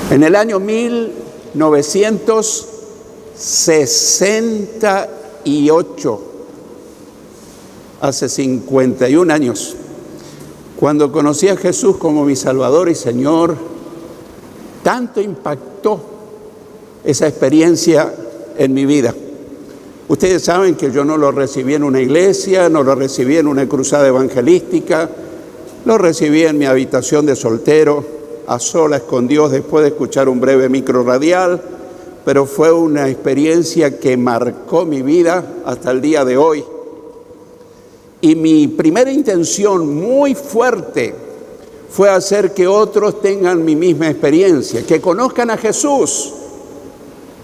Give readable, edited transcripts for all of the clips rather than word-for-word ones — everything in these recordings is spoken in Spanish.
En el año 1968, hace 51 años, cuando conocí a Jesús como mi Salvador y Señor, tanto impactó esa experiencia en mi vida. Ustedes saben que yo no lo recibí en una iglesia, no lo recibí en una cruzada evangelística, lo recibí en mi habitación de soltero, a solas con Dios, después de escuchar un breve micro radial, pero fue una experiencia que marcó mi vida hasta el día de hoy. Y mi primera intención muy fuerte fue hacer que otros tengan mi misma experiencia, que conozcan a Jesús.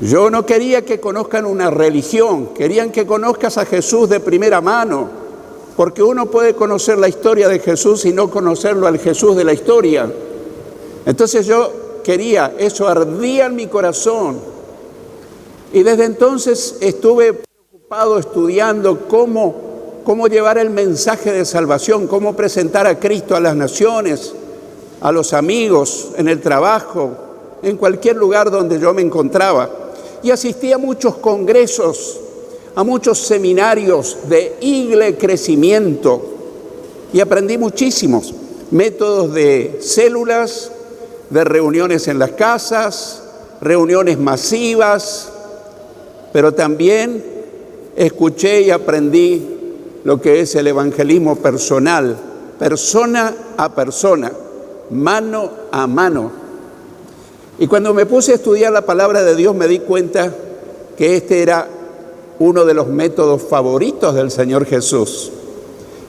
Yo no quería que conozcan una religión, querían que conozcas a Jesús de primera mano, porque uno puede conocer la historia de Jesús y no conocerlo al Jesús de la historia. Entonces yo quería, eso ardía en mi corazón. Y desde entonces estuve preocupado estudiando cómo llevar el mensaje de salvación, cómo presentar a Cristo a las naciones, a los amigos, en el trabajo, en cualquier lugar donde yo me encontraba. Y asistí a muchos congresos, a muchos seminarios de Igle Crecimiento y aprendí muchísimos métodos de células, de reuniones en las casas, reuniones masivas, pero también escuché y aprendí lo que es el evangelismo personal, persona a persona, mano a mano. Y cuando me puse a estudiar la palabra de Dios me di cuenta que este era uno de los métodos favoritos del Señor Jesús.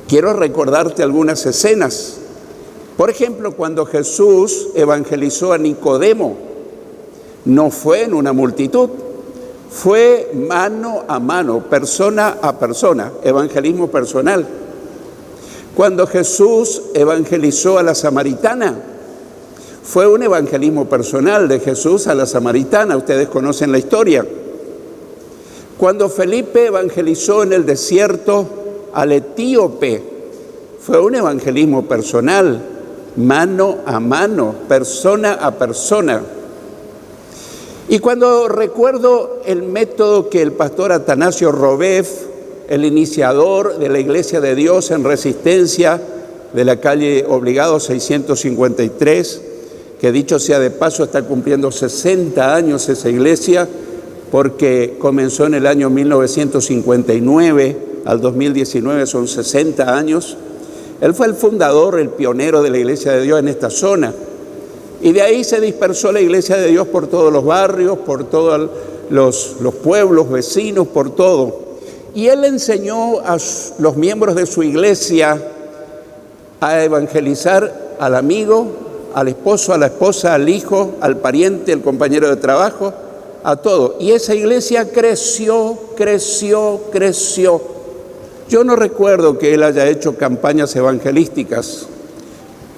Quiero recordarte algunas escenas. Por ejemplo, cuando Jesús evangelizó a Nicodemo, no fue en una multitud, fue mano a mano, persona a persona, evangelismo personal. Cuando Jesús evangelizó a la samaritana, fue un evangelismo personal de Jesús a la samaritana, ustedes conocen la historia. Cuando Felipe evangelizó en el desierto al etíope, fue un evangelismo personal, mano a mano, persona a persona. Y cuando recuerdo el método que el pastor Atanasio Robef, el iniciador de la Iglesia de Dios en Resistencia de la calle Obligado 653, que dicho sea de paso está cumpliendo 60 años esa iglesia, porque comenzó en el año 1959 al 2019, son 60 años. Él fue el fundador, el pionero de la Iglesia de Dios en esta zona. Y de ahí se dispersó la Iglesia de Dios por todos los barrios, por todos los pueblos, vecinos, por todo. Y él enseñó a los miembros de su iglesia a evangelizar al amigo, al esposo, a la esposa, al hijo, al pariente, al compañero de trabajo, a todo. Y esa iglesia creció. Yo no recuerdo que él haya hecho campañas evangelísticas.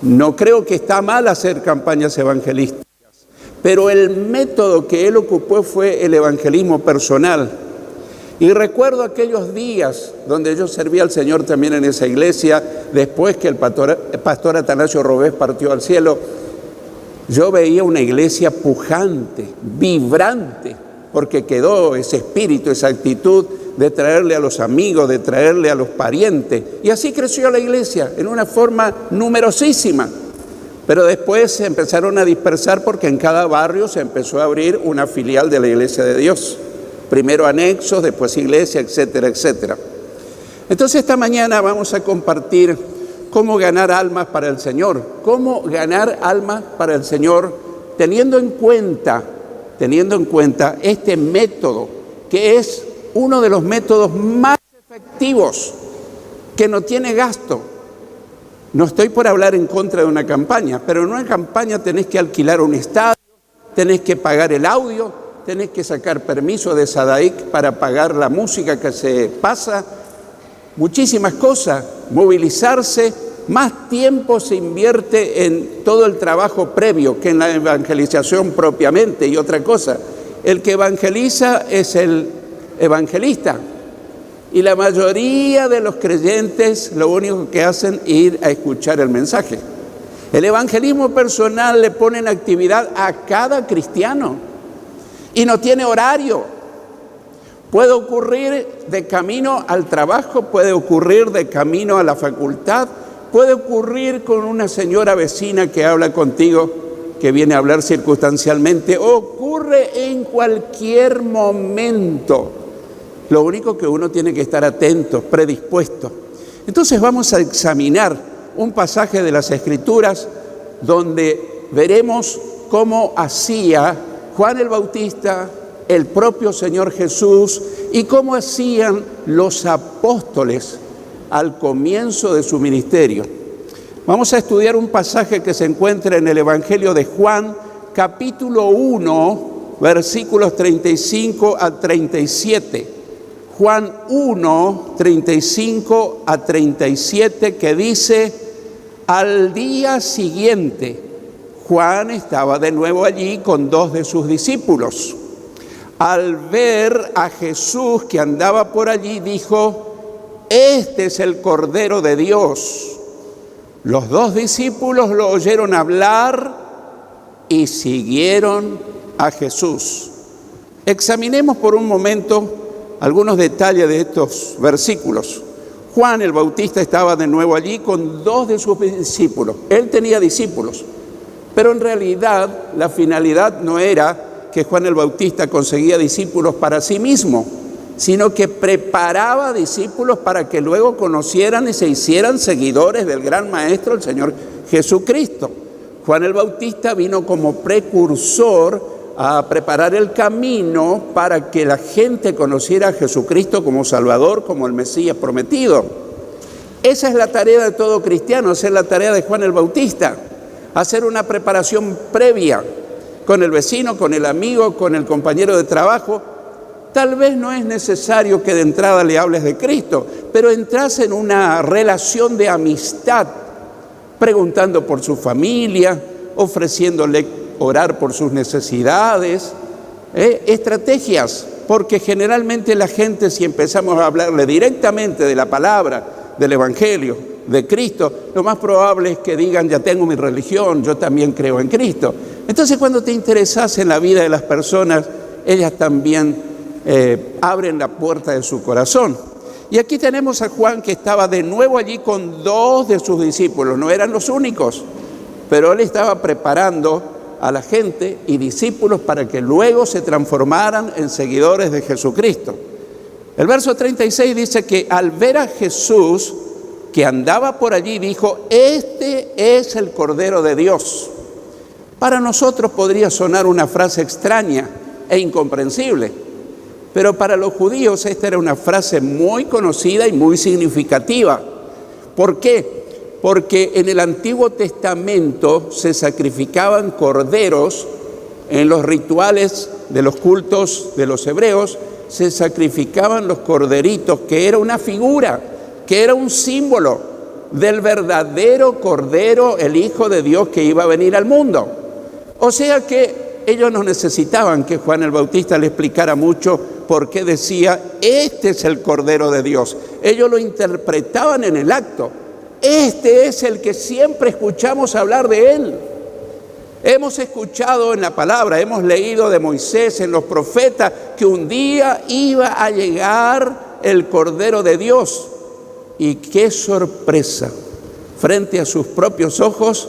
No creo que está mal hacer campañas evangelísticas, pero el método que él ocupó fue el evangelismo personal. Y recuerdo aquellos días donde yo servía al Señor también en esa iglesia, después que el pastor Atanasio Robés partió al cielo. Yo veía una iglesia pujante, vibrante, porque quedó ese espíritu, esa actitud de traerle a los amigos, de traerle a los parientes. Y así creció la iglesia, en una forma numerosísima. Pero después se empezaron a dispersar porque en cada barrio se empezó a abrir una filial de la Iglesia de Dios. Primero anexos, después iglesia, etcétera, etcétera. Entonces esta mañana vamos a compartir cómo ganar almas para el Señor. Cómo ganar almas para el Señor teniendo en cuenta este método, que es uno de los métodos más efectivos, que no tiene gasto. No estoy por hablar en contra de una campaña, pero en una campaña tenés que alquilar un estadio, tenés que pagar el audio, tenés que sacar permiso de SADAIC para pagar la música que se pasa, muchísimas cosas, movilizarse, más tiempo se invierte en todo el trabajo previo que en la evangelización propiamente. Y otra cosa, el que evangeliza es el evangelista. Y la mayoría de los creyentes lo único que hacen es ir a escuchar el mensaje. El evangelismo personal le pone en actividad a cada cristiano y no tiene horario. Puede ocurrir de camino al trabajo, puede ocurrir de camino a la facultad, puede ocurrir con una señora vecina que habla contigo, que viene a hablar circunstancialmente, ocurre en cualquier momento. Lo único que uno tiene que estar atento, predispuesto. Entonces vamos a examinar un pasaje de las Escrituras donde veremos cómo hacía Juan el Bautista, el propio Señor Jesús, y cómo hacían los apóstoles al comienzo de su ministerio. Vamos a estudiar un pasaje que se encuentra en el Evangelio de Juan, capítulo 1, versículos 35 a 37. Juan 1, 35 a 37, que dice: al día siguiente, Juan estaba de nuevo allí con 2 de sus discípulos. Al ver a Jesús que andaba por allí, dijo: este es el Cordero de Dios. Los 2 discípulos lo oyeron hablar y siguieron a Jesús. Examinemos por un momento algunos detalles de estos versículos. Juan el Bautista estaba de nuevo allí con 2 de sus discípulos. Él tenía discípulos, pero en realidad la finalidad no era que Juan el Bautista conseguía discípulos para sí mismo, sino que preparaba discípulos para que luego conocieran y se hicieran seguidores del gran maestro, el Señor Jesucristo. Juan el Bautista vino como precursor a preparar el camino para que la gente conociera a Jesucristo como Salvador, como el Mesías prometido. Esa es la tarea de todo cristiano, esa es la tarea de Juan el Bautista, hacer una preparación previa con el vecino, con el amigo, con el compañero de trabajo. Tal vez no es necesario que de entrada le hables de Cristo, pero entras en una relación de amistad, preguntando por su familia, ofreciéndole orar por sus necesidades, estrategias, porque generalmente la gente, si empezamos a hablarle directamente de la palabra, del Evangelio, de Cristo, lo más probable es que digan: ya tengo mi religión, yo también creo en Cristo. Entonces, cuando te interesas en la vida de las personas, ellas también abren la puerta de su corazón. Y aquí tenemos a Juan, que estaba de nuevo allí con 2 de sus discípulos. No eran los únicos, pero él estaba preparando a la gente y discípulos para que luego se transformaran en seguidores de Jesucristo. El verso 36 dice que al ver a Jesús que andaba por allí, dijo: este es el Cordero de Dios. Para nosotros podría sonar una frase extraña e incomprensible, pero para los judíos esta era una frase muy conocida y muy significativa. ¿Por qué? Porque en el Antiguo Testamento se sacrificaban corderos en los rituales de los cultos de los hebreos. Se sacrificaban los corderitos, que era una figura, que era un símbolo del verdadero Cordero, el Hijo de Dios que iba a venir al mundo. O sea que ellos no necesitaban que Juan el Bautista le explicara mucho por qué decía: este es el Cordero de Dios. Ellos lo interpretaban en el acto. Este es el que siempre escuchamos hablar de él. Hemos escuchado en la palabra, hemos leído de Moisés, en los profetas, que un día iba a llegar el Cordero de Dios. Y qué sorpresa, frente a sus propios ojos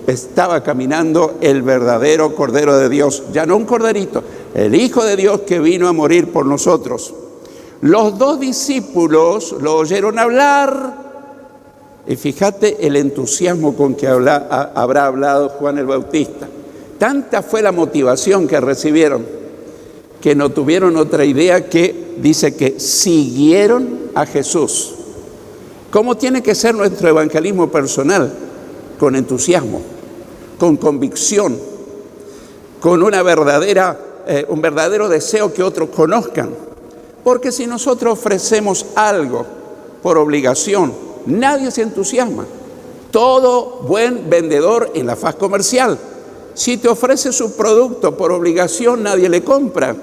estaba caminando el verdadero Cordero de Dios, ya no un corderito, el Hijo de Dios que vino a morir por nosotros. Los 2 discípulos lo oyeron hablar. Y fíjate el entusiasmo con que habrá hablado Juan el Bautista. Tanta fue la motivación que recibieron, que no tuvieron otra idea que, dice que siguieron a Jesús. ¿Cómo tiene que ser nuestro evangelismo personal? Con entusiasmo, con convicción, con un verdadero deseo que otros conozcan. Porque si nosotros ofrecemos algo por obligación, nadie se entusiasma. Todo buen vendedor en la faz comercial, si te ofrece su producto por obligación, nadie le compra.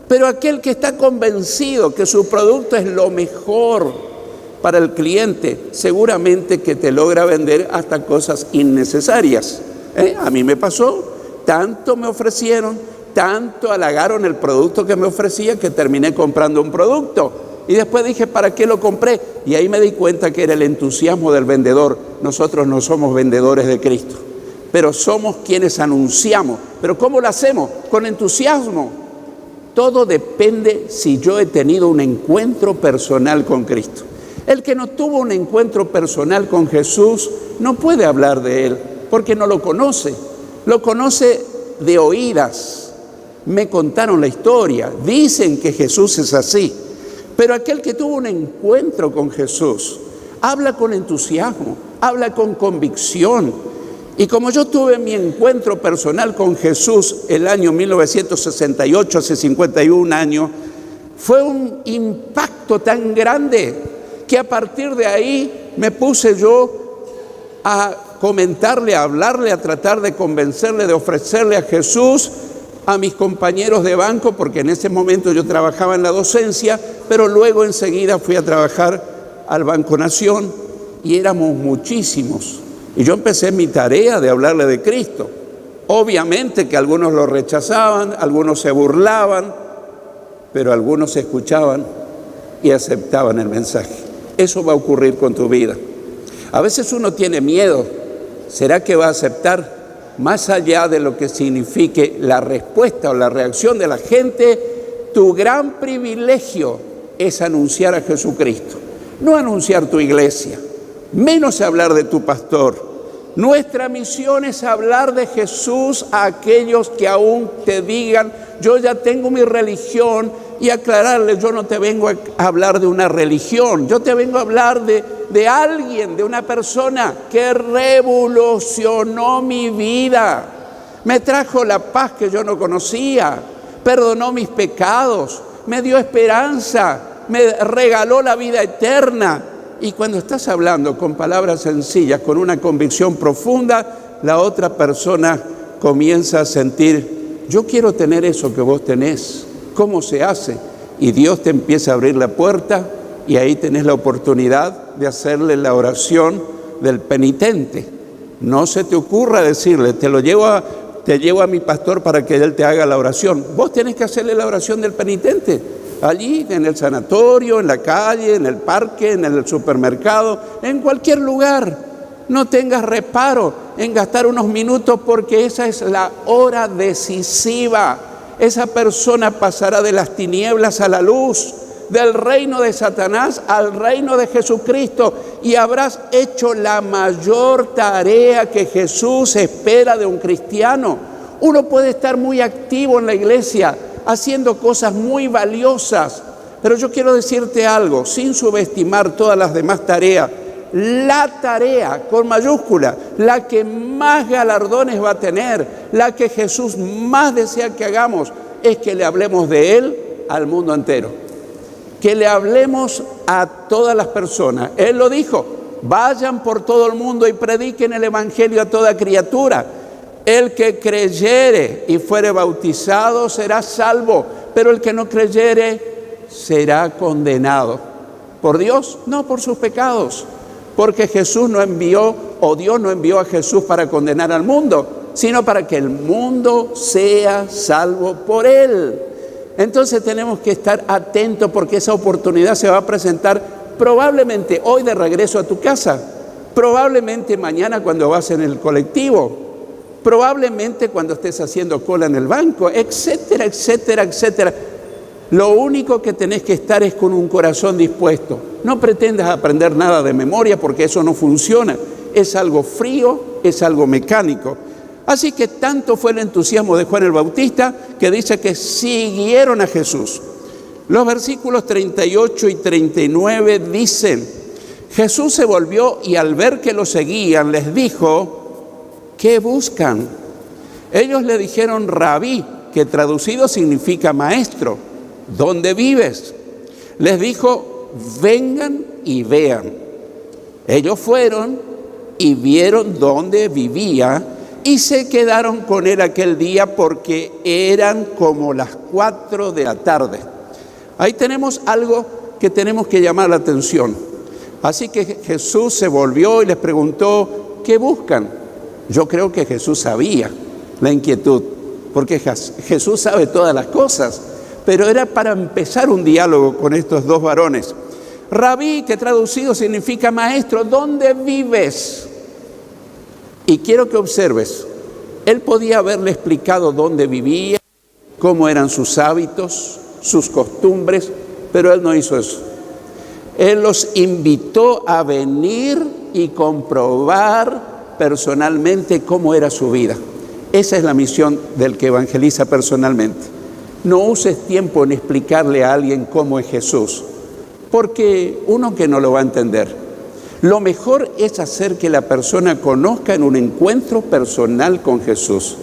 Pero aquel que está convencido que su producto es lo mejor, para el cliente, seguramente que te logra vender hasta cosas innecesarias. A mí me pasó, tanto me ofrecieron, tanto halagaron el producto que me ofrecía que terminé comprando un producto. Y después dije, ¿para qué lo compré? Y ahí me di cuenta que era el entusiasmo del vendedor. Nosotros no somos vendedores de Cristo, pero somos quienes anunciamos. ¿Pero cómo lo hacemos? Con entusiasmo. Todo depende si yo he tenido un encuentro personal con Cristo. El que no tuvo un encuentro personal con Jesús no puede hablar de Él, porque no lo conoce. Lo conoce de oídas. Me contaron la historia, dicen que Jesús es así. Pero aquel que tuvo un encuentro con Jesús habla con entusiasmo, habla con convicción. Y como yo tuve mi encuentro personal con Jesús el año 1968, hace 51 años, fue un impacto tan grande que a partir de ahí me puse yo a comentarle, a hablarle, a tratar de convencerle, de ofrecerle a Jesús a mis compañeros de banco, porque en ese momento yo trabajaba en la docencia, pero luego enseguida fui a trabajar al Banco Nación y éramos muchísimos. Y yo empecé mi tarea de hablarle de Cristo. Obviamente que algunos lo rechazaban, algunos se burlaban, pero algunos escuchaban y aceptaban el mensaje. Eso va a ocurrir con tu vida. A veces uno tiene miedo. ¿Será que va a aceptar? Más allá de lo que signifique la respuesta o la reacción de la gente, tu gran privilegio es anunciar a Jesucristo. No anunciar tu iglesia, menos hablar de tu pastor. Nuestra misión es hablar de Jesús a aquellos que aún te digan, yo ya tengo mi religión, y aclararles, yo no te vengo a hablar de una religión, yo te vengo a hablar de alguien, de una persona que revolucionó mi vida, me trajo la paz que yo no conocía, perdonó mis pecados, me dio esperanza, me regaló la vida eterna. Y cuando estás hablando con palabras sencillas, con una convicción profunda, la otra persona comienza a sentir, yo quiero tener eso que vos tenés. ¿Cómo se hace? Y Dios te empieza a abrir la puerta y ahí tenés la oportunidad de hacerle la oración del penitente. No se te ocurra decirle, te llevo a mi pastor para que él te haga la oración. Vos tenés que hacerle la oración del penitente. Allí, en el sanatorio, en la calle, en el parque, en el supermercado, en cualquier lugar. No tengas reparo en gastar unos minutos porque esa es la hora decisiva. Esa persona pasará de las tinieblas a la luz, del reino de Satanás al reino de Jesucristo, y habrás hecho la mayor tarea que Jesús espera de un cristiano. Uno puede estar muy activo en la iglesia, haciendo cosas muy valiosas, pero yo quiero decirte algo, sin subestimar todas las demás tareas. La tarea, con mayúscula, la que más galardones va a tener, la que Jesús más desea que hagamos, es que le hablemos de Él al mundo entero. Que le hablemos a todas las personas. Él lo dijo, vayan por todo el mundo y prediquen el evangelio a toda criatura. El que creyere y fuere bautizado será salvo, pero el que no creyere será condenado. ¿Por Dios? No, por sus pecados. Porque Jesús no envió, o Dios no envió a Jesús para condenar al mundo, sino para que el mundo sea salvo por Él. Entonces tenemos que estar atentos porque esa oportunidad se va a presentar probablemente hoy de regreso a tu casa, probablemente mañana cuando vas en el colectivo, probablemente cuando estés haciendo cola en el banco, etcétera, etcétera, etcétera. Lo único que tenés que estar es con un corazón dispuesto. No pretendas aprender nada de memoria porque eso no funciona. Es algo frío, es algo mecánico. Así que tanto fue el entusiasmo de Juan el Bautista que dice que siguieron a Jesús. Los versículos 38 y 39 dicen, Jesús se volvió y al ver que lo seguían les dijo, ¿qué buscan? Ellos le dijeron Rabí, que traducido significa maestro. ¿Dónde vives? Les dijo, vengan y vean. Ellos fueron y vieron dónde vivía y se quedaron con él aquel día porque eran como las 4 de la tarde. Ahí tenemos algo que tenemos que llamar la atención. Así que Jesús se volvió y les preguntó, ¿qué buscan? Yo creo que Jesús sabía la inquietud, porque Jesús sabe todas las cosas, pero era para empezar un diálogo con estos dos varones. Rabí, que traducido significa maestro, ¿dónde vives? Y quiero que observes, él podía haberle explicado dónde vivía, cómo eran sus hábitos, sus costumbres, pero él no hizo eso. Él los invitó a venir y comprobar personalmente cómo era su vida. Esa es la misión del que evangeliza personalmente. No uses tiempo en explicarle a alguien cómo es Jesús, porque uno que no lo va a entender. Lo mejor es hacer que la persona conozca en un encuentro personal con Jesús.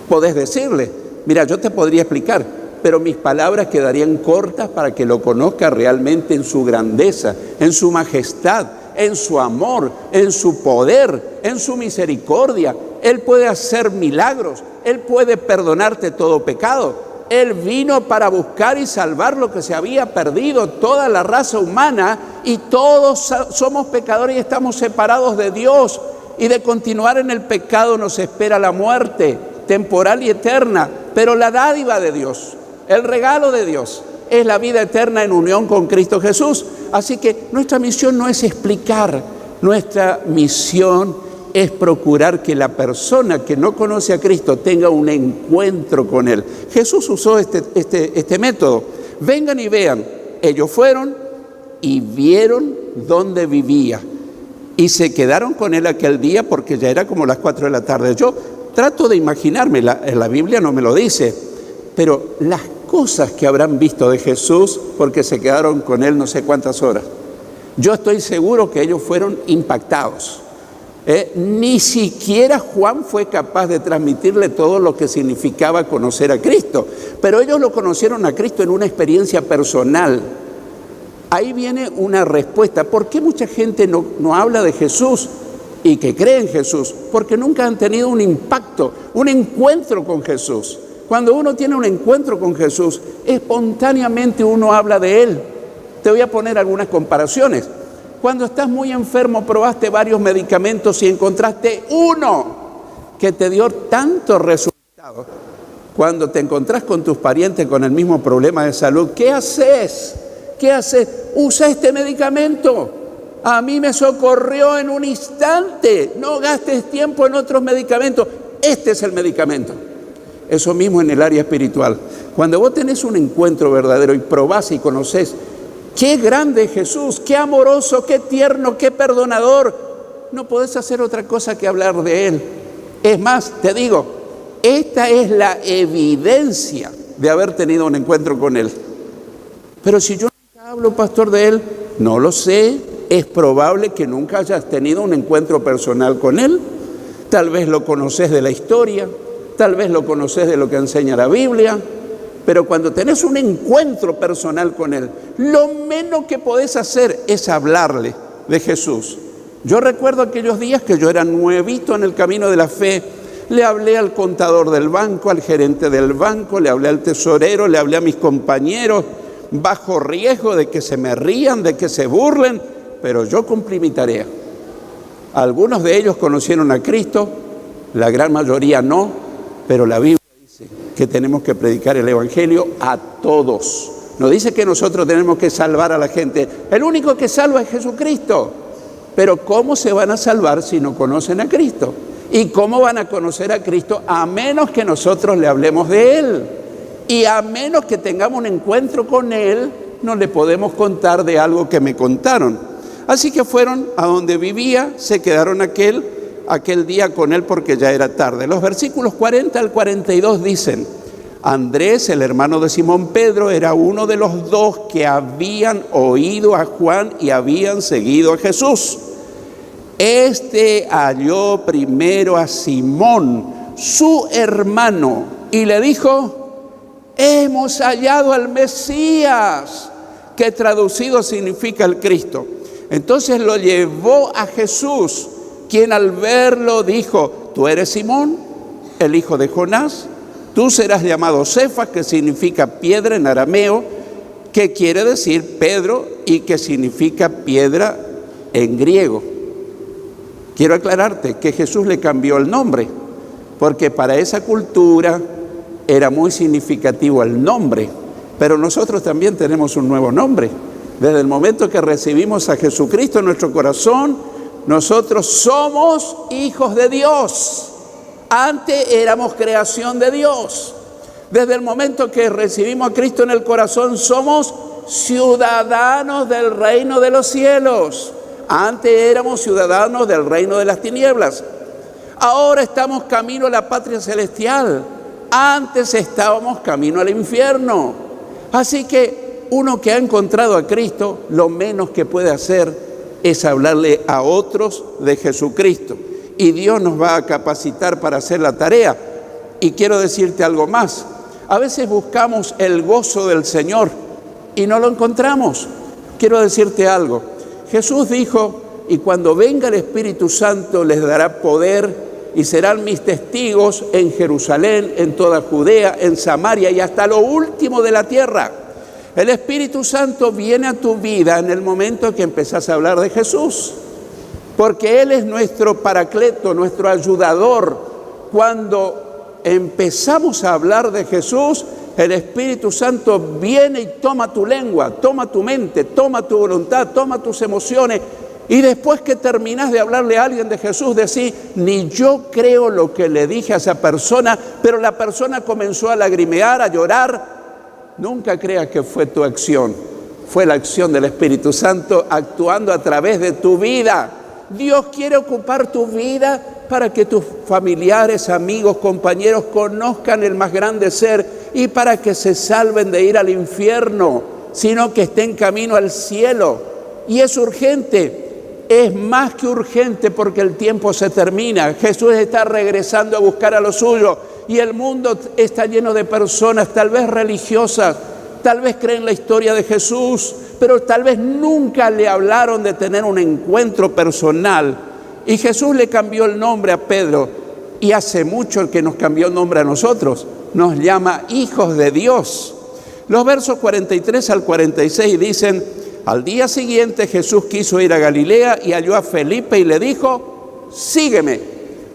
Podés decirle, mira, yo te podría explicar, pero mis palabras quedarían cortas para que lo conozca realmente en su grandeza, en su majestad, en su amor, en su poder, en su misericordia. Él puede hacer milagros, Él puede perdonarte todo pecado. Él vino para buscar y salvar lo que se había perdido, toda la raza humana, y todos somos pecadores y estamos separados de Dios. Y de continuar en el pecado nos espera la muerte temporal y eterna, pero la dádiva de Dios, el regalo de Dios, es la vida eterna en unión con Cristo Jesús. Así que nuestra misión no es explicar, nuestra misión es procurar que la persona que no conoce a Cristo tenga un encuentro con Él. Jesús usó este método. Vengan y vean. Ellos fueron y vieron dónde vivía. Y se quedaron con Él aquel día porque ya era como las 4 de la tarde. Yo trato de imaginarme, la Biblia no me lo dice, pero las cosas que habrán visto de Jesús porque se quedaron con Él no sé cuántas horas. Yo estoy seguro que ellos fueron impactados. Ni siquiera Juan fue capaz de transmitirle todo lo que significaba conocer a Cristo, pero ellos lo conocieron a Cristo en una experiencia personal. Ahí viene una respuesta. ¿Por qué mucha gente no habla de Jesús y que cree en Jesús? Porque nunca han tenido un impacto, un encuentro con Jesús. Cuando uno tiene un encuentro con Jesús, espontáneamente uno habla de Él. Te voy a poner algunas comparaciones. Cuando estás muy enfermo, probaste varios medicamentos y encontraste uno que te dio tantos resultados. Cuando te encontrás con tus parientes con el mismo problema de salud, ¿qué haces? ¿Qué haces? Usa este medicamento. A mí me socorrió en un instante. No gastes tiempo en otros medicamentos. Este es el medicamento. Eso mismo en el área espiritual. Cuando vos tenés un encuentro verdadero y probás y conocés qué grande es Jesús, qué amoroso, qué tierno, qué perdonador, no podés hacer otra cosa que hablar de Él. Es más, te digo, esta es la evidencia de haber tenido un encuentro con Él. Pero si yo nunca hablo, pastor, de Él, no lo sé, es probable que nunca hayas tenido un encuentro personal con Él. Tal vez lo conoces de la historia, tal vez lo conoces de lo que enseña la Biblia, pero cuando tenés un encuentro personal con Él, lo menos que podés hacer es hablarle de Jesús. Yo recuerdo aquellos días que yo era nuevito en el camino de la fe. Le hablé al contador del banco, al gerente del banco, le hablé al tesorero, le hablé a mis compañeros, bajo riesgo de que se me rían, de que se burlen, pero yo cumplí mi tarea. Algunos de ellos conocieron a Cristo, la gran mayoría no, pero la Biblia dice que tenemos que predicar el Evangelio a todos. No dice que nosotros tenemos que salvar a la gente. El único que salva es Jesucristo. Pero ¿cómo se van a salvar si no conocen a Cristo? ¿Y cómo van a conocer a Cristo a menos que nosotros le hablemos de Él? Y a menos que tengamos un encuentro con Él, no le podemos contar de algo que me contaron. Así que fueron a donde vivía, se quedaron aquel día con Él porque ya era tarde. Los versículos 40 al 42 dicen: Andrés, el hermano de Simón Pedro, era uno de los dos que habían oído a Juan y habían seguido a Jesús. Este halló primero a Simón, su hermano, y le dijo: hemos hallado al Mesías, que traducido significa el Cristo. Entonces lo llevó a Jesús, quien al verlo dijo: tú eres Simón, el hijo de Jonás. Tú serás llamado Cefas, que significa piedra en arameo, que quiere decir Pedro y que significa piedra en griego. Quiero aclararte que Jesús le cambió el nombre, porque para esa cultura era muy significativo el nombre, pero nosotros también tenemos un nuevo nombre. Desde el momento que recibimos a Jesucristo en nuestro corazón, nosotros somos hijos de Dios. Antes éramos creación de Dios. Desde el momento que recibimos a Cristo en el corazón, somos ciudadanos del reino de los cielos. Antes éramos ciudadanos del reino de las tinieblas. Ahora estamos camino a la patria celestial. Antes estábamos camino al infierno. Así que uno que ha encontrado a Cristo, lo menos que puede hacer es hablarle a otros de Jesucristo. Y Dios nos va a capacitar para hacer la tarea. Y quiero decirte algo más. A veces buscamos el gozo del Señor y no lo encontramos. Quiero decirte algo. Jesús dijo, y cuando venga el Espíritu Santo les dará poder y serán mis testigos en Jerusalén, en toda Judea, en Samaria y hasta lo último de la tierra. El Espíritu Santo viene a tu vida en el momento que empezás a hablar de Jesús, porque Él es nuestro paracleto, nuestro ayudador. Cuando empezamos a hablar de Jesús, el Espíritu Santo viene y toma tu lengua, toma tu mente, toma tu voluntad, toma tus emociones. Y después que terminás de hablarle a alguien de Jesús, decís, ni yo creo lo que le dije a esa persona, pero la persona comenzó a lagrimear, a llorar. Nunca creas que fue tu acción, fue la acción del Espíritu Santo actuando a través de tu vida. Dios quiere ocupar tu vida para que tus familiares, amigos, compañeros conozcan el más grande ser y para que se salven de ir al infierno, sino que estén camino al cielo. Y es urgente. Es más que urgente porque el tiempo se termina. Jesús está regresando a buscar a los suyos y el mundo está lleno de personas, tal vez religiosas, tal vez creen la historia de Jesús, pero tal vez nunca le hablaron de tener un encuentro personal. Y Jesús le cambió el nombre a Pedro y hace mucho el que nos cambió el nombre a nosotros. Nos llama hijos de Dios. Los versos 43 al 46 dicen: al día siguiente Jesús quiso ir a Galilea y halló a Felipe y le dijo, sígueme.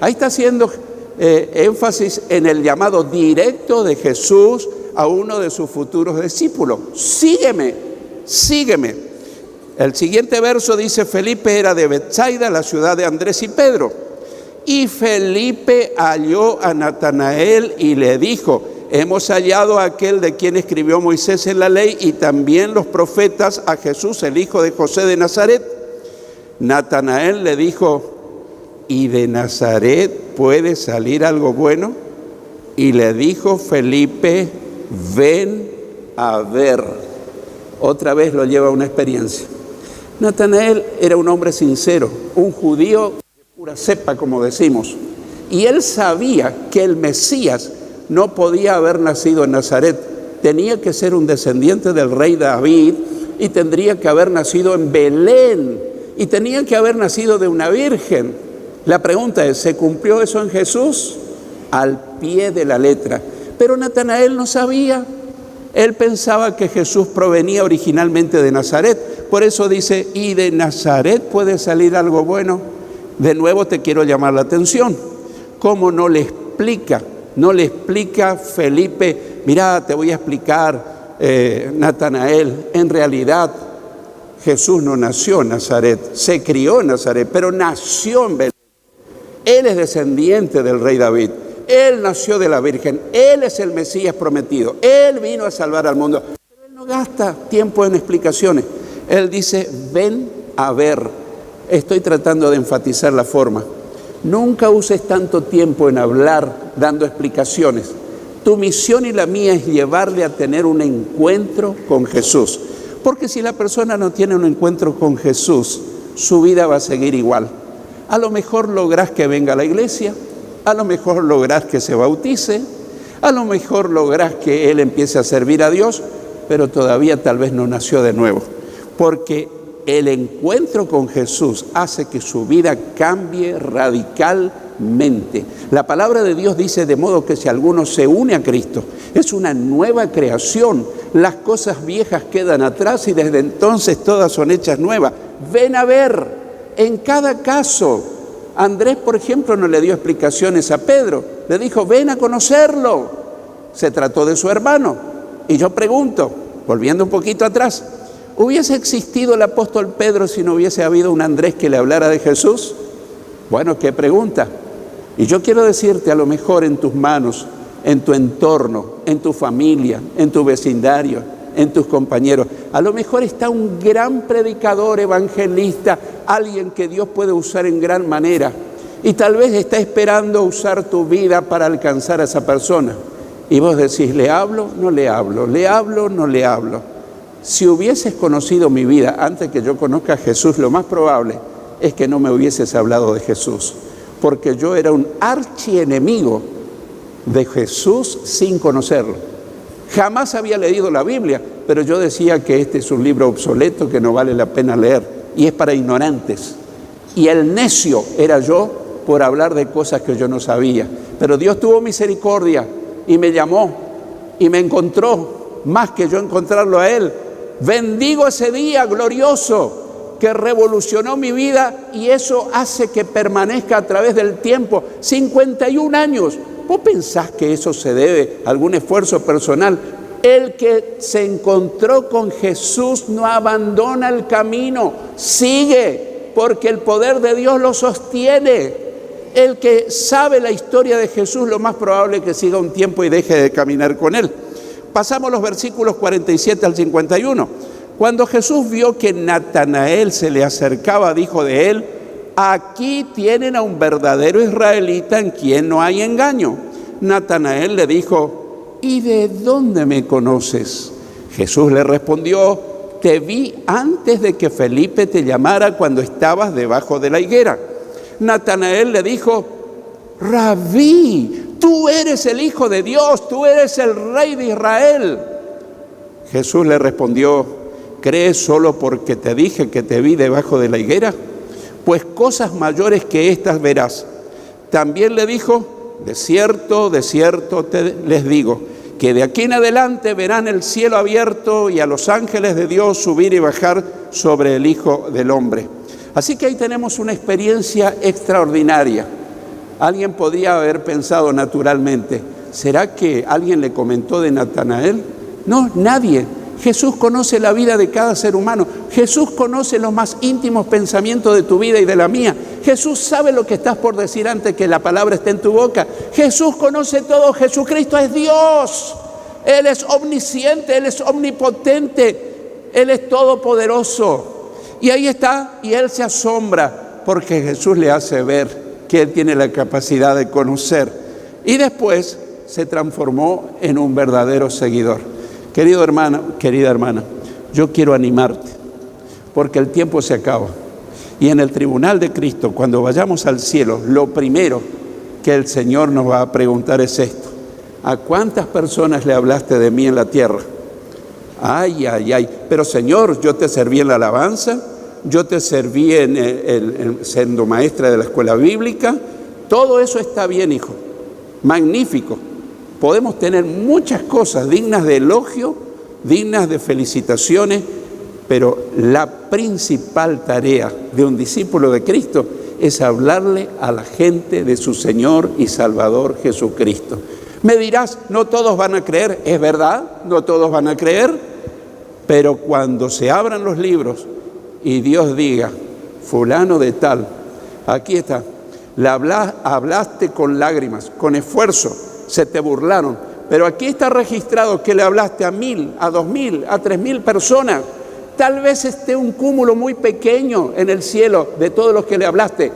Ahí está haciendo énfasis en el llamado directo de Jesús a uno de sus futuros discípulos. Sígueme, sígueme. El siguiente verso dice, Felipe era de Betsaida, la ciudad de Andrés y Pedro. Y Felipe halló a Natanael y le dijo, hemos hallado a aquel de quien escribió Moisés en la ley y también los profetas, a Jesús, el hijo de José de Nazaret. Natanael le dijo, ¿y de Nazaret puede salir algo bueno? Y le dijo Felipe, ven a ver. Otra vez lo lleva a una experiencia. Natanael era un hombre sincero, un judío de pura cepa, como decimos. Y él sabía que el Mesías no podía haber nacido en Nazaret, tenía que ser un descendiente del rey David y tendría que haber nacido en Belén y tenía que haber nacido de una virgen. La pregunta es, ¿se cumplió eso en Jesús? Al pie de la letra. Pero Natanael no sabía, él pensaba que Jesús provenía originalmente de Nazaret, por eso dice, ¿y de Nazaret puede salir algo bueno? De nuevo te quiero llamar la atención, ¿cómo no le explica? No le explica Felipe, mira, te voy a explicar, Natanael, en realidad Jesús no nació en Nazaret, se crió en Nazaret, pero nació en Belén. Él es descendiente del rey David, él nació de la Virgen, él es el Mesías prometido, él vino a salvar al mundo. Pero él no gasta tiempo en explicaciones, él dice, ven a ver. Estoy tratando de enfatizar la forma. Nunca uses tanto tiempo en hablar, dando explicaciones. Tu misión y la mía es llevarle a tener un encuentro con Jesús. Porque si la persona no tiene un encuentro con Jesús, su vida va a seguir igual. A lo mejor lográs que venga a la iglesia, a lo mejor lográs que se bautice, a lo mejor lográs que él empiece a servir a Dios, pero todavía tal vez no nació de nuevo. Porque el encuentro con Jesús hace que su vida cambie radicalmente. La palabra de Dios dice de modo que si alguno se une a Cristo, es una nueva creación. Las cosas viejas quedan atrás y desde entonces todas son hechas nuevas. Ven a ver. en cada caso. Andrés, por ejemplo, no le dio explicaciones a Pedro. Le dijo, ven a conocerlo. Se trató de su hermano. Y yo pregunto, volviendo un poquito atrás, ¿hubiese existido el apóstol Pedro si no hubiese habido un Andrés que le hablara de Jesús? Bueno, qué pregunta. Y yo quiero decirte, a lo mejor en tus manos, en tu entorno, en tu familia, en tu vecindario, en tus compañeros, a lo mejor está un gran predicador, evangelista, alguien que Dios puede usar en gran manera. Y tal vez está esperando usar tu vida para alcanzar a esa persona. Y vos decís, ¿le hablo? No le hablo. ¿Le hablo? No le hablo. Si hubieses conocido mi vida antes que yo conozca a Jesús, lo más probable es que no me hubieses hablado de Jesús. Porque yo era un archienemigo de Jesús sin conocerlo. Jamás había leído la Biblia, pero yo decía que este es un libro obsoleto que no vale la pena leer y es para ignorantes. Y el necio era yo por hablar de cosas que yo no sabía. Pero Dios tuvo misericordia y me llamó y me encontró, más que yo encontrarlo a Él. Bendigo ese día glorioso que revolucionó mi vida y eso hace que permanezca a través del tiempo. 51 años. ¿Vos pensás que eso se debe a algún esfuerzo personal? El que se encontró con Jesús no abandona el camino, sigue, porque el poder de Dios lo sostiene. El que sabe la historia de Jesús, lo más probable es que siga un tiempo y deje de caminar con Él. Pasamos los versículos 47 al 51. Cuando Jesús vio que Natanael se le acercaba, dijo de él, aquí tienen a un verdadero israelita en quien no hay engaño. Natanael le dijo, ¿y de dónde me conoces? Jesús le respondió, te vi antes de que Felipe te llamara cuando estabas debajo de la higuera. Natanael le dijo, Rabí, tú eres el Hijo de Dios, tú eres el Rey de Israel. Jesús le respondió, ¿crees solo porque te dije que te vi debajo de la higuera? Pues cosas mayores que estas verás. También le dijo, de cierto les digo, que de aquí en adelante verán el cielo abierto y a los ángeles de Dios subir y bajar sobre el Hijo del Hombre. Así que ahí tenemos una experiencia extraordinaria. Alguien podría haber pensado naturalmente, ¿será que alguien le comentó de Natanael? No, nadie. Jesús conoce la vida de cada ser humano. Jesús conoce los más íntimos pensamientos de tu vida y de la mía. Jesús sabe lo que estás por decir antes que la palabra esté en tu boca. Jesús conoce todo. Jesucristo es Dios. Él es omnisciente, Él es omnipotente, Él es todopoderoso. Y ahí está, y Él se asombra porque Jesús le hace ver que Él tiene la capacidad de conocer. Y después se transformó en un verdadero seguidor. Querido hermano, querida hermana, yo quiero animarte, porque el tiempo se acaba. Y en el tribunal de Cristo, cuando vayamos al cielo, lo primero que el Señor nos va a preguntar es esto. ¿A cuántas personas le hablaste de mí en la tierra? Ay, pero Señor, yo te serví en la alabanza, yo te serví siendo maestra de la escuela bíblica. Todo eso está bien, hijo, magnífico. Podemos tener muchas cosas dignas de elogio, dignas de felicitaciones, pero la principal tarea de un discípulo de Cristo es hablarle a la gente de su Señor y Salvador Jesucristo. Me dirás, no todos van a creer, es verdad, no todos van a creer, pero cuando se abran los libros y Dios diga, fulano de tal, aquí está, le hablaste con lágrimas, con esfuerzo, se te burlaron, pero aquí está registrado que le hablaste a 1,000, a 2,000, a 3,000 personas. Tal vez esté un cúmulo muy pequeño en el cielo de todos los que le hablaste,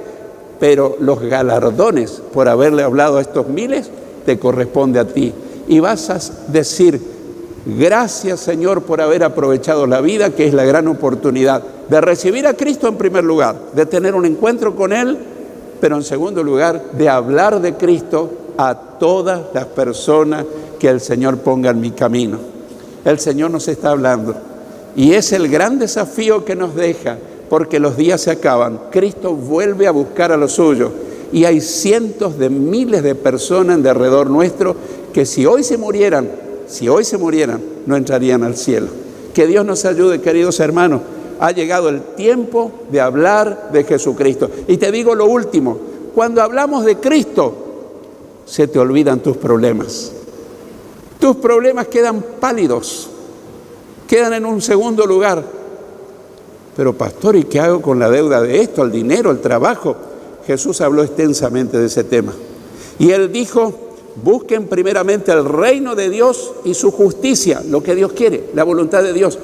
pero los galardones por haberle hablado a estos miles te corresponde a ti. Y vas a decir, gracias Señor por haber aprovechado la vida, que es la gran oportunidad de recibir a Cristo en primer lugar, de tener un encuentro con Él, pero en segundo lugar, de hablar de Cristo a todas las personas que el Señor ponga en mi camino. El Señor nos está hablando y es el gran desafío que nos deja, porque los días se acaban. Cristo vuelve a buscar a los suyos y hay cientos de miles de personas de alrededor nuestro que si hoy se murieran, no entrarían al cielo. Que Dios nos ayude, queridos hermanos, Ha llegado el tiempo de hablar de Jesucristo. Y te digo lo último, cuando hablamos de Cristo, se te olvidan tus problemas. Tus problemas quedan pálidos, quedan en un segundo lugar. Pero pastor, ¿y qué hago con la deuda de esto, el dinero, el trabajo? Jesús habló extensamente de ese tema. Y Él dijo, busquen primeramente el reino de Dios y su justicia, lo que Dios quiere, la voluntad de Dios.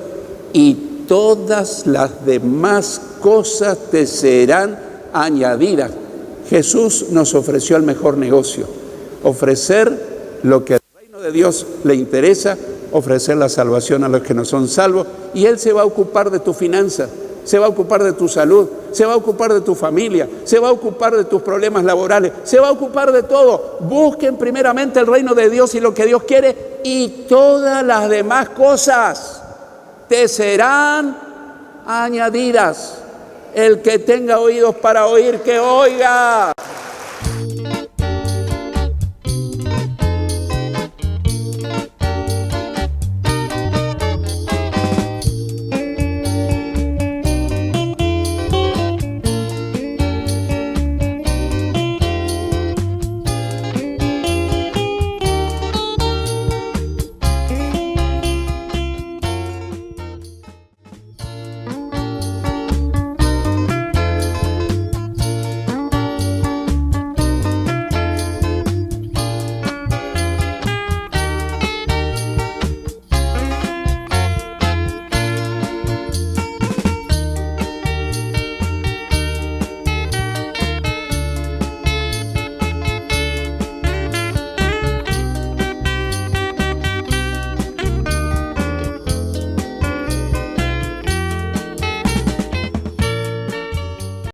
Y todas las demás cosas te serán añadidas. Jesús nos ofreció el mejor negocio, ofrecer lo que al reino de Dios le interesa, ofrecer la salvación a los que no son salvos, y Él se va a ocupar de tu finanza, se va a ocupar de tu salud, se va a ocupar de tu familia, se va a ocupar de tus problemas laborales, se va a ocupar de todo. Busquen primeramente el reino de Dios y lo que Dios quiere, y todas las demás cosas te serán añadidas. El que tenga oídos para oír, que oiga.